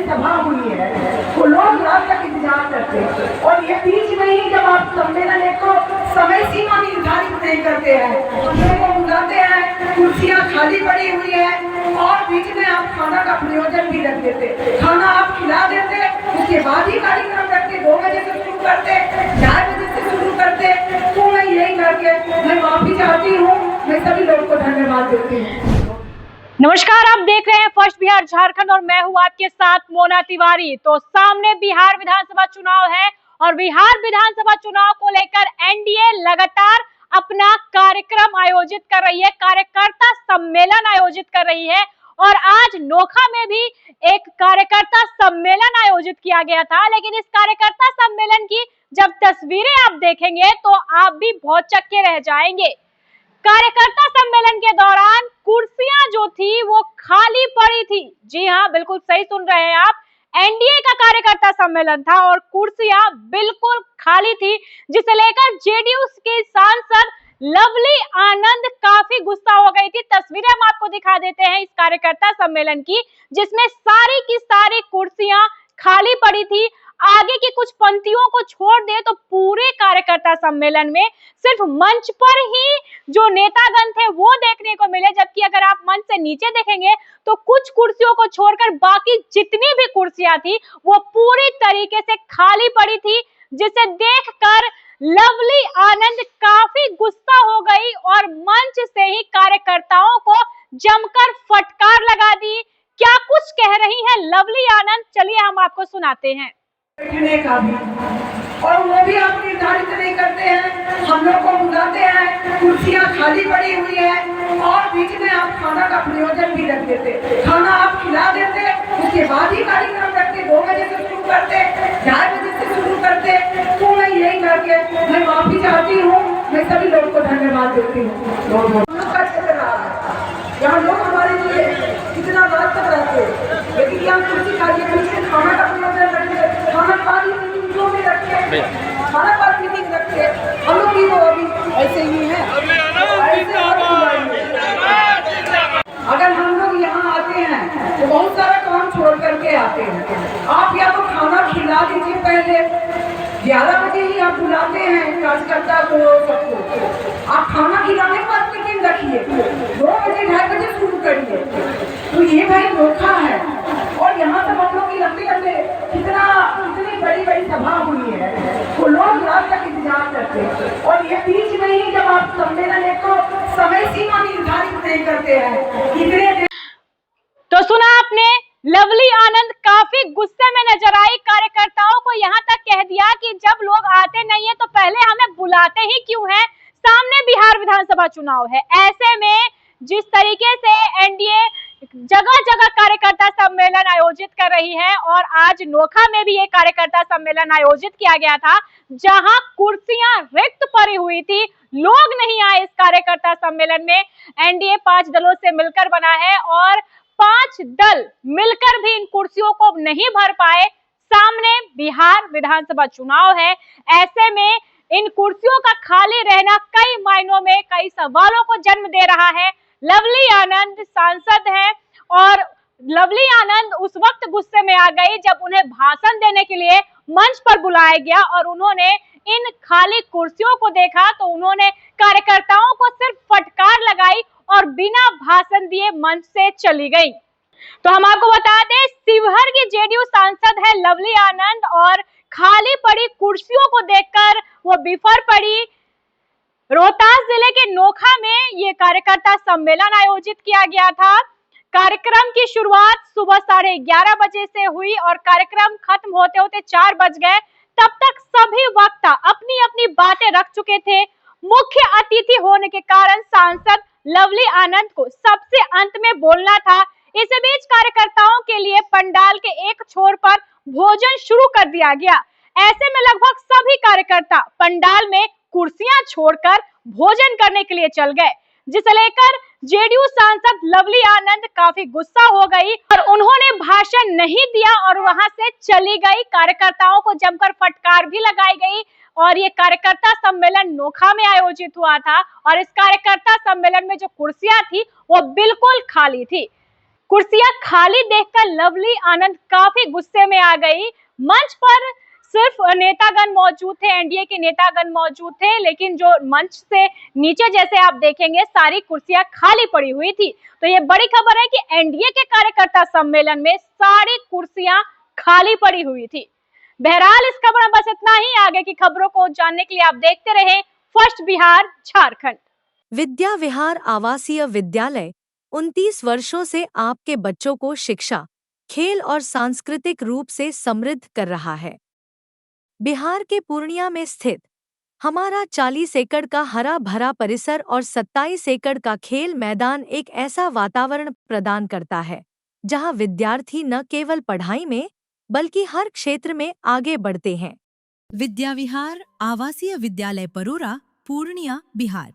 बड़ी सभा हुई है तो लोग रात तक इंतजार करते हैं और ये बीच में ही जब आप सम्मेलन एक तो समय सीमा निर्धारित नहीं करते हैं, हम लोगों को बुलाते हैं, कुर्सियां खाली पड़ी हुई है और बीच में आप खाना का प्रयोजन भी रख देते, खाना आप खिला देते, उसके बाद ही कार्यक्रम रखते, 2 बजे से शुरू करते, 4 बजे से शुरू करते। तो मैं यही करके मैं माफी चाहती हूँ, मैं सभी लोगों को धन्यवाद देती हूँ। नमस्कार, आप देख रहे हैं फर्स्ट बिहार झारखंड और मैं हूं आपके साथ मोना तिवारी। तो सामने बिहार विधानसभा चुनाव है और बिहार विधानसभा चुनाव को लेकर एनडीए लगातार अपना कार्यक्रम आयोजित कर रही है, कार्यकर्ता सम्मेलन आयोजित कर रही है और आज नोखा में भी एक कार्यकर्ता सम्मेलन आयोजित किया गया था। लेकिन इस कार्यकर्ता सम्मेलन की जब तस्वीरें आप देखेंगे तो आप भी बहुत चक्के रह जाएंगे। कार्यकर्ता सम्मेलन के दौरान कुर्सियां जो थी वो खाली पड़ी थी। जी हाँ, बिल्कुल सही सुन रहे हैं आप, एनडीए का कार्यकर्ता सम्मेलन था और कुर्सियां बिल्कुल खाली थी, जिसे लेकर जेडीयू की सांसद लवली आनंद काफी गुस्सा हो गई थी। तस्वीरें हम आपको दिखा देते हैं इस कार्यकर्ता सम्मेलन की, जिसमें सारी की सारी कुर्सियां खाली पड़ी थी। आगे की कुछ पंक्तियों को छोड़ दे तो पूरे कार्यकर्ता सम्मेलन में सिर्फ मंच पर ही जो नेतागण थे वो देखने को मिले, जबकि अगर आप मंच से नीचे देखेंगे तो कुछ कुर्सियों को छोड़कर बाकी जितनी भी कुर्सियां थी वो पूरी तरीके से खाली पड़ी थी, जिसे देखकर लवली आनंद काफी गुस्सा हो गई और मंच से ही कार्यकर्ताओं को जमकर फटकार लगा दी। क्या कुछ कह रही है लवली आनंद, चलिए हम आपको सुनाते हैं। बैठने का भी और वो भी आप निर्धारित नहीं करते हैं, हम लोग को बुलाते हैं, कुर्सियां खाली पड़ी हुई है और बीच में आप खाना का प्रयोजन भी रख देते, खाना आप खिला देते, उसके बाद ही कार्यक्रम रखते, 2 बजे से शुरू करते, 4 बजे से शुरू करते। तो मैं यही करके मैं माफी चाहती हूँ, मैं सभी लोगों को धन्यवाद देती हूँ। यहाँ लोग हमारे लिए कितना रात तक रहते, लेकिन यहाँ कुर्सी खाली है, खाना का प्रयोजन रखते, खाना पानी में रखे, खाना पानी मीटिंग रखते, हम लोग भी वो अभी ऐसे ही है। अगर हम लोग यहाँ आते हैं तो बहुत सारा काम छोड़ करके आते हैं। आप या तो खाना खिला दीजिए पहले, 11 बजे ही आप बुलाते हैं कार्यकर्ता को, सबको आप खाना खिलाने के बाद मीटिंग रखिए, 2 बजे 2:30 बजे शुरू करिए। तो ये भाई धोखा है। और यहाँ तक हम लोग की लंबे कितनी बड़ी सभा हुई है तो लोग रात तक इंतजार करते हैं और ये बीच में ही जब आप सम्मेलन एक तो समय सीमा निर्धारित नहीं करते हैं, इतने तो सुना आपने, लवली आनंद काफी गुस्से में नजर आई। कार्यकर्ताओं को यहाँ तक कह दिया कि जब लोग आते नहीं है तो पहले हमें बुलाते ही क्यों हैं, सामने बिहार विधानसभा चुनाव है। ऐसे में जिस तरीके से एनडीए जगह जगह कार्यकर्ता सम्मेलन आयोजित कर रही है और आज नोखा में भी एक कार्यकर्ता सम्मेलन आयोजित किया गया था, जहां कुर्सियां रिक्त पड़ी हुई थी, लोग नहीं आए इस कार्यकर्ता सम्मेलन में। एनडीए 5 दलों से मिलकर बना है और 5 दल मिलकर भी इन कुर्सियों को नहीं भर पाए। सामने बिहार विधानसभा चुनाव है, ऐसे में इन कुर्सियों का खाली रहना कई मायनों में कई सवालों को जन्म दे रहा है। लवली आनंद सांसद हैं और लवली आनंद उस वक्त गुस्से में आ गई जब उन्हें भाषण देने के लिए मंच पर बुलाया गया और उन्होंने इन खाली कुर्सियों को देखा तो उन्होंने कार्यकर्ताओं को सिर्फ फटकार लगाई और बिना भाषण दिए मंच से चली गई। तो हम आपको बता दें, शिवहर की जेडीयू सांसद है लवली आनंद और खाली पड़ी कुर्सियों को देखकर वो बिफर पड़ी। रोहतास जिले के नोखा में ये कार्यकर्ता सम्मेलन आयोजित किया गया था। कार्यक्रम की शुरुआत सुबह 11:30 बजे से हुई और कार्यक्रम खत्म होते होते 4 बज गए। तब तक सभी वक्ता अपनी अपनी बातें रख चुके थे। मुख्य अतिथि होने के कारण सांसद लवली आनंद को सबसे अंत में बोलना था। इस बीच कार्यकर्ताओं के लिए पंडाल के एक छोर पर भोजन शुरू कर दिया गया। ऐसे में लगभग सभी कार्यकर्ता पंडाल में कुर्सियां छोड़कर भोजन करने के लिए चल गए, जिसे लेकर जेडीयू सांसद लवली आनंद काफी गुस्सा हो गई और उन्होंने भाषण नहीं दिया और वहां से चली गई। कार्यकर्ताओं को जमकर फटकार भी लगाई गई और ये कार्यकर्ता सम्मेलन नोखा में आयोजित हुआ था और इस कार्यकर्ता सम्मेलन में जो कुर्सियां थी वो बिल्कुल खाली थी। कुर्सियां खाली देखकर लवली आनंद काफी गुस्से में आ गई। मंच पर सिर्फ नेतागण मौजूद थे, एनडीए के नेतागण मौजूद थे, लेकिन जो मंच से नीचे जैसे आप देखेंगे सारी कुर्सियां खाली पड़ी हुई थी। तो ये बड़ी खबर है कि एनडीए के कार्यकर्ता सम्मेलन में सारी कुर्सियां खाली पड़ी हुई थी। बहरहाल इस खबर में बस इतना ही। आगे की खबरों को जानने के लिए आप देखते रहें फर्स्ट बिहार झारखंड। विद्या विहार आवासीय विद्यालय 29 वर्षों से आपके बच्चों को शिक्षा, खेल और सांस्कृतिक रूप से समृद्ध कर रहा है। बिहार के पूर्णिया में स्थित हमारा 40 एकड़ का हरा भरा परिसर और 27 एकड़ का खेल मैदान एक ऐसा वातावरण प्रदान करता है जहां विद्यार्थी न केवल पढ़ाई में बल्कि हर क्षेत्र में आगे बढ़ते हैं। विद्या विहार आवासीय विद्यालय परोरा, पूर्णिया, बिहार।